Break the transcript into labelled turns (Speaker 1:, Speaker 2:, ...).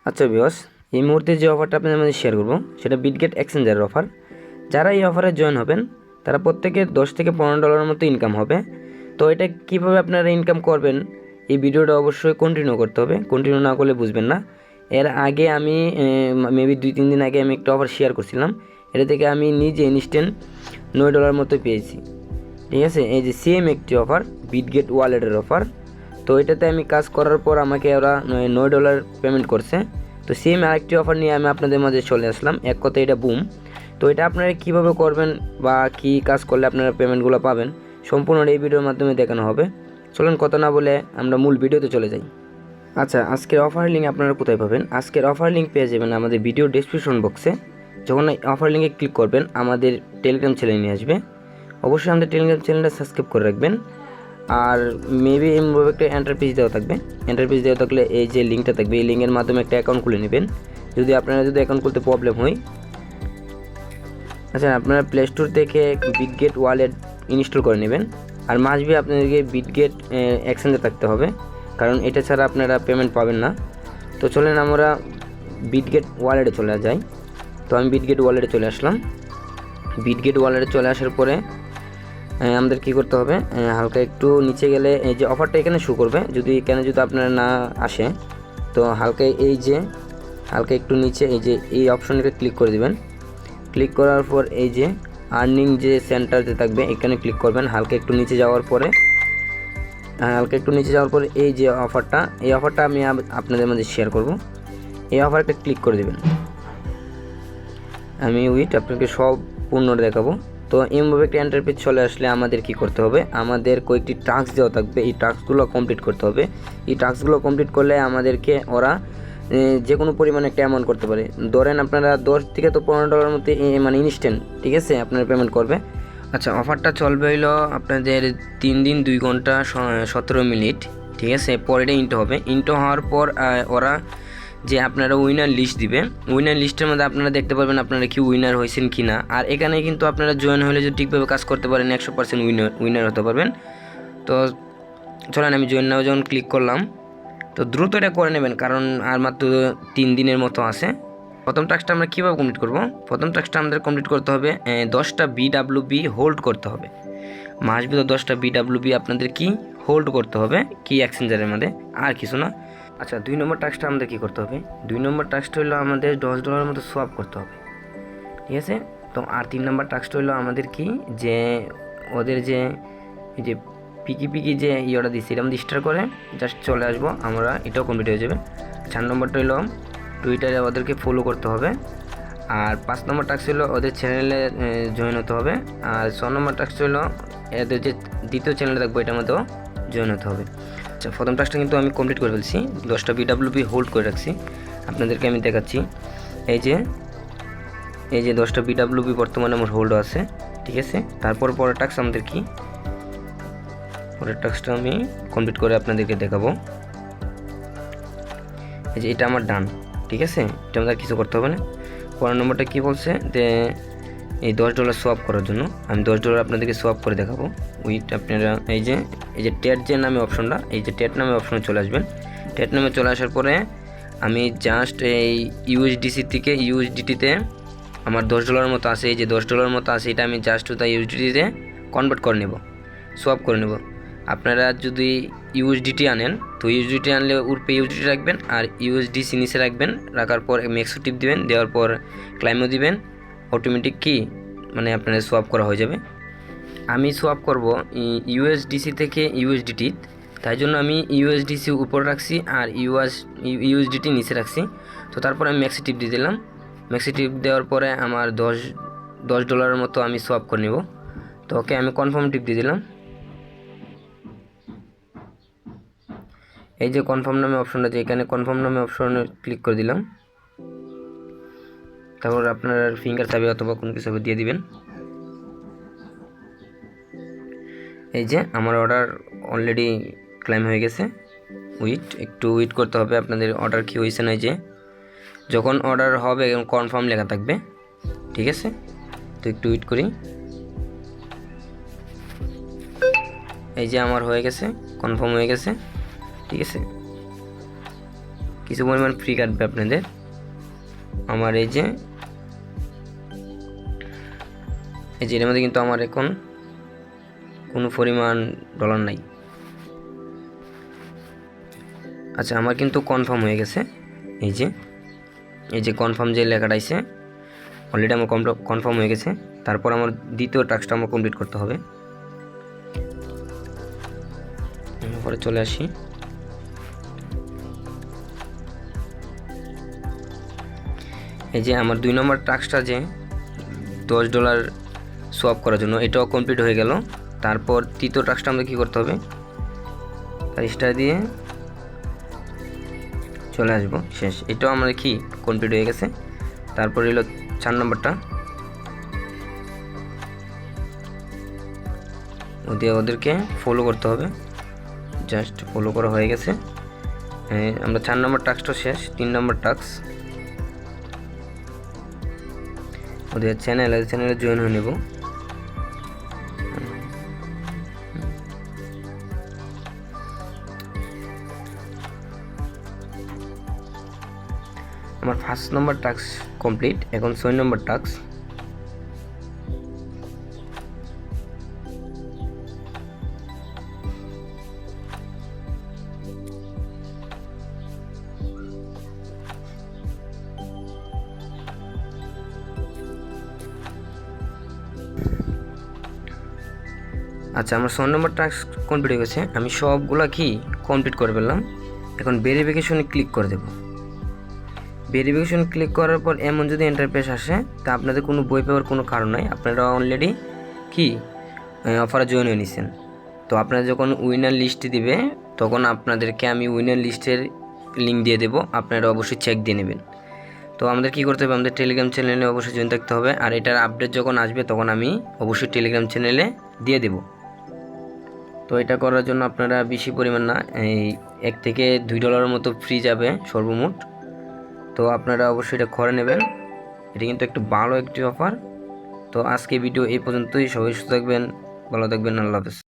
Speaker 1: আচ্ছা ভিউয়ার্স, এই মুহূর্তে যে অফারটা আপনাদের মধ্যে শেয়ার করব সেটা বিটগেট এক্সচেঞ্জারের অফার। যারা এই অফারে জয়েন হবেন তারা প্রত্যেকে $10 থেকে $15 মতো ইনকাম হবে। তো এটা কিভাবে আপনারা ইনকাম করবেন, এই ভিডিওটা অবশ্যই কন্টিনিউ করতে হবে, কন্টিনিউ না করলে বুঝবেন না। এর আগে আমি মেবি 2-3 দিন আগে আমি একটা অফার শেয়ার করছিলাম, এটা থেকে আমি নিজে ইনস্ট্যান্ট $9 মতো পেয়েছি। ঠিক আছে, এই যে সেম একটি অফার, বিটগেট ওয়ালেটের অফার। তো এটাতে আমি কাজ করার পর আমাকে ওরা $9 পেমেন্ট করছে। তো সেম আরেকটি অফার নিয়ে আমি আপনাদের মাঝে চলে আসলাম, এক কথায় এটা বুম। তো এটা আপনারা কীভাবে করবেন বা কী কাজ করলে আপনারা পেমেন্টগুলো পাবেন সম্পূর্ণ এই ভিডিওর মাধ্যমে দেখানো হবে। চলুন কথা না বলে আমরা মূল ভিডিওতে চলে যাই। আচ্ছা, আজকের অফার লিঙ্ক আপনারা কোথায় পাবেন? আজকের অফার লিঙ্ক পেয়ে যাবেন আমাদের ভিডিও ডেসক্রিপশন বক্সে। যখন এই অফার লিঙ্কে ক্লিক করবেন আমাদের টেলিগ্রাম চ্যানেল নিয়ে আসবে। অবশ্যই আমাদের টেলিগ্রাম চ্যানেলটা সাবস্ক্রাইব করে রাখবেন। আর মেবি এমভাবে একটা এন্টারপ্রাইজ দেওয়া থাকবে, এন্টারপ্রাইজ দেওয়া থাকলে এই যে লিঙ্কটা থাকবে এই লিঙ্কের মাধ্যমে একটা অ্যাকাউন্ট খুলে নেবেন। যদি অ্যাকাউন্ট খুলতে প্রবলেম হয়, আচ্ছা আপনারা প্লে স্টোর থেকে বিটগেট ওয়ালেট ইনস্টল করে নেবেন। আর মাস্ট বি আপনাদেরকে বিটগেট এক্সচেঞ্জে থাকতে হবে, কারণ এটা ছাড়া আপনারা পেমেন্ট পাবেন না। তো চলেন আমরা বিটগেট ওয়ালেটে চলে যাই। তো আমি বিটগেট ওয়ালেটে চলে আসলাম। বিটগেট ওয়ালেটে চলে আসার পরে আমাদের কী করতে হবে, হালকা একটু নিচে গেলে এই যে অফারটা এখানে শো করবে। যদি আপনারা না আসে তো হালকা একটু নিচে এই যে এই অপশনটা ক্লিক করে দিবেন। ক্লিক করার পর এই যে আর্নিং যে সেন্টার যে থাকবে এখানে ক্লিক করবেন। হালকা একটু নিচে যাওয়ার পরে এই যে এই অফারটা আমি আপনাদের মধ্যে শেয়ার করব। এই অফারটা ক্লিক করে দেবেন। আমি আপনাকে সব পূর্ণ দেখাবো। তো এমভাবে একটা এন্টারপ্রাইজ চলে আসলে আমাদের কি করতে হবে, আমাদের কয়েকটি টাস্ক দেওয়া থাকবে, এই টাস্কগুলো কমপ্লিট করতে হবে। এই টাস্কগুলো কমপ্লিট করলে আমাদেরকে ওরা যে কোনো পরিমাণে একটা অ্যামাউন্ট করতে পারে। ধরেন আপনারা $10 থেকে মধ্যে মানে ইনস্ট্যান্ট, ঠিক আছে, আপনারা পেমেন্ট করবে। আচ্ছা, অফারটা চলবে হইলো আপনাদের 3 দিন 2 ঘন্টা 17 মিনিট, ঠিক আছে। পর এটা ইন্টো হবে। ইন্টো হওয়ার পর ওরা যে আপনারা উইনার লিস্ট দিবে, উইনার লিস্টের মধ্যে আপনারা দেখতে পারবেন আপনারা কি উইনার হয়েছেন কি না। আর এখানে কিন্তু আপনারা জয়েন হলে যদি ঠিকভাবে কাজ করতে পারেন 100% উইনার হতে পারবেন। তো চলেন আমি জয়েন নাও যখন ক্লিক করলাম, তো দ্রুত এটা করে নেবেন কারণ আর মাত্র 3 দিনের মতো আছে। প্রথম টাস্কটা আমরা কীভাবে কমপ্লিট করব? প্রথম টাস্কটা আমাদের কমপ্লিট করতে হবে 10টা বিডাব্লিউবি হোল্ড করতে হবে। মাসবি তো 10টা বিডাব্লিউবি আপনাদের কি হোল্ড করতে হবে কি এক্সচেঞ্জারের মধ্যে, আর কিছু না। আচ্ছা, 2 নম্বর টাস্কটা আমাদের কী করতে হবে? 2 নম্বর টাস্কটা হলো আমাদের $10 মতো সোয়াপ করতে হবে, ঠিক আছে। তো আর 3 নম্বর টাস্কটা হলো আমাদের কি, যে ওদের যে এই যে পিকি যে ইয়েটা দিচ্ছে এটা আমাদের স্টার করে জাস্ট চলে আসবো আমরা, এটাও কমপ্লিট হয়ে যাবে। 4 নম্বরটা হলো টুইটারে ওদেরকে ফলো করতে হবে। আর 5 নম্বর টাস্ক হলো ওদের চ্যানেলে জয়েন হতে হবে। আর 6 নম্বর টাস্ক হলো এদের যে দ্বিতীয় চ্যানেলে থাকবো এটার মধ্যেও জয়েন হতে হবে। আচ্ছা, প্রথম টাস্কটা কিন্তু আমি কমপ্লিট করে ফেলছি, 10টা বিডাব্লিউবি হোল্ড করে রাখছি। আপনাদেরকে আমি দেখাচ্ছি, এই যে 10টা বিডাব্লিউবি বর্তমানে আমার হোল্ড আছে, ঠিক আছে। তারপর পরের টাস্ক আমাদের কি, পরের টাস্কটা আমি কমপ্লিট করে আপনাদেরকে দেখাবো। এই যে এটা আমার ডান, ঠিক আছে, এটা আমাদের কিছু করতে হবে না। পরের নম্বরটা কি বলছে যে এই $10 সোয়াপ করার জন্য আমি $10 আপনাদেরকে সোয়াপ করে দেখাবো। আপনারা এই যে টেট যে নামে অপশনটা, এই যে টেট নামে অপশনে চলে আসবেন। টেট নামে চলে আসার পরে আমি জাস্ট এই ইউএসডিসি থেকে ইউএসডিটিতে আমার $10 মতো আছে, এই যে $10 মতো আছে, এটা আমি জাস্ট তাই ইউএসডিটিতে কনভার্ট করে নেব, সোয়াপ করে নেব। আপনারা যদি ইউএসডিটি আনেন তো ইউএসডিটি আনলে উপরে ইউএসডিটি রাখবেন আর ইউএসডিসি নিচে রাখবেন। রাখার পর ম্যাক্সও টিপ দিবেন, দেওয়ার পর ক্লাইমও দিবেন, অটোমেটিক কি মানে আপনার সোয়াপ করা হয়ে যাবে। আমি সোয়াপ করব ইউএসডিসি থেকে ইউএসডিটি, তাই জন্য আমি ইউএসডিসি উপরে রাখছি আর ইউএসডিটি নিচে রাখছি। তো তারপর আমি ম্যাক্সি টিপ দিয়ে দিলাম। ম্যাক্সি টিপ দেওয়ার পরে আমার $10 মতো আমি সোয়াপ করে নেব। তো ওকে আমি কনফার্ম টিপ দিয়ে দিলাম। এই যে কনফার্ম নামে অপশনটা আছে, এখানে কনফার্ম নামে অপশনে ক্লিক করে দিলাম। তারপর আপনার ফিঙ্গার চাবি অথবা কোনো কিছু দিয়ে দিবেন। এই যে আমার অর্ডার অলরেডি ক্লেম হয়ে গেছে। একটু ওয়েট করতে হবে আপনাদের, অর্ডার কি হয়েছে না, যে যখন অর্ডার হবে কনফার্ম লেখা থাকবে, ঠিক আছে। তো একটু ওয়েট করি। এই যে আমার হয়ে গেছে, কনফার্ম হয়ে গেছে, ঠিক আছে। কিছু পরিমাণ ফ্রি কাটবে আপনাদের। আমার এই যে এর মধ্যে কিন্তু আমার এখন কোনো পরিমাণ ডলার নাই। আচ্ছা, আমার কিন্তু কনফার্ম হয়ে গেছে। এই যে কনফার্ম যে লেখাটা আছে অলরেডি আমার কনফার্ম হয়ে গেছে। তারপর আমার দ্বিতীয় টাস্কটা আমার কমপ্লিট করতে হবে। পরে চলে আসি। এই যে আমার 2 নম্বর টাস্কটা যে $10 সোয়াপ করার জন্য, এটাও কমপ্লিট হয়ে গেল। তারপর তৃতীয় টাস্কটা আমাদের কী করতে হবে, তার স্টার দিয়ে চলে আসবো, শেষ। এটাও আমাদের কি কমপ্লিট হয়ে গেছে। তারপর এলো 4 নম্বরটা, ওদেরকে ফলো করতে হবে। জাস্ট ফলো করা হয়ে গেছে। আমরা 4 নম্বর টাস্কটা শেষ। 3 নম্বর টাস্ক, ওদের চ্যানেলে জয়েন হয়ে নেব। আমার 1st নম্বর টাস্ক কমপ্লিট। এখন 6 নম্বর টাস্ক। আচ্ছা, আমার 6 নম্বর টাস্ক কমপ্লিট হয়ে গেছে। আমি সবগুলা কি কমপ্লিট করে ফেললাম। এখন ভেরিফিকেশনে ক্লিক করে দেব। ভেরিফিকেশন ক্লিক করার পর এমন যদি ইন্টারফেস আসে, তা আপনাদের কোনো বই পাওয়ার কোনো কারণ নাই। আপনারা অলরেডি কি অফারে জয়েন হয়ে নিছেন। তো আপনারা যখন উইনার লিস্ট দিবে, তখন আপনাদেরকে আমি উইনার লিস্টের লিঙ্ক দিয়ে দেবো। আপনারা অবশ্যই চেক দিয়ে নেবেন। তো আমাদের কী করতে হবে, আমাদের টেলিগ্রাম চ্যানেলে অবশ্যই জয়েন থাকতে হবে। আর এটার আপডেট যখন আসবে, তখন আমি অবশ্যই টেলিগ্রাম চ্যানেলে দিয়ে দেব। তো এটা করার জন্য আপনারা বেশি পরিমাণ না, এই $1 থেকে $2 মতো ফ্রি যাবে সর্বমোট। তো আপনারা অবশ্যই এটা করে নেবেন। এটা কিন্তু একটু ভালো একটি অফার। তো আজকে ভিডিও এই পর্যন্তই। সবাই সুস্থ থাকবেন, ভালো থাকবেন। আল্লাহ হাফেজ।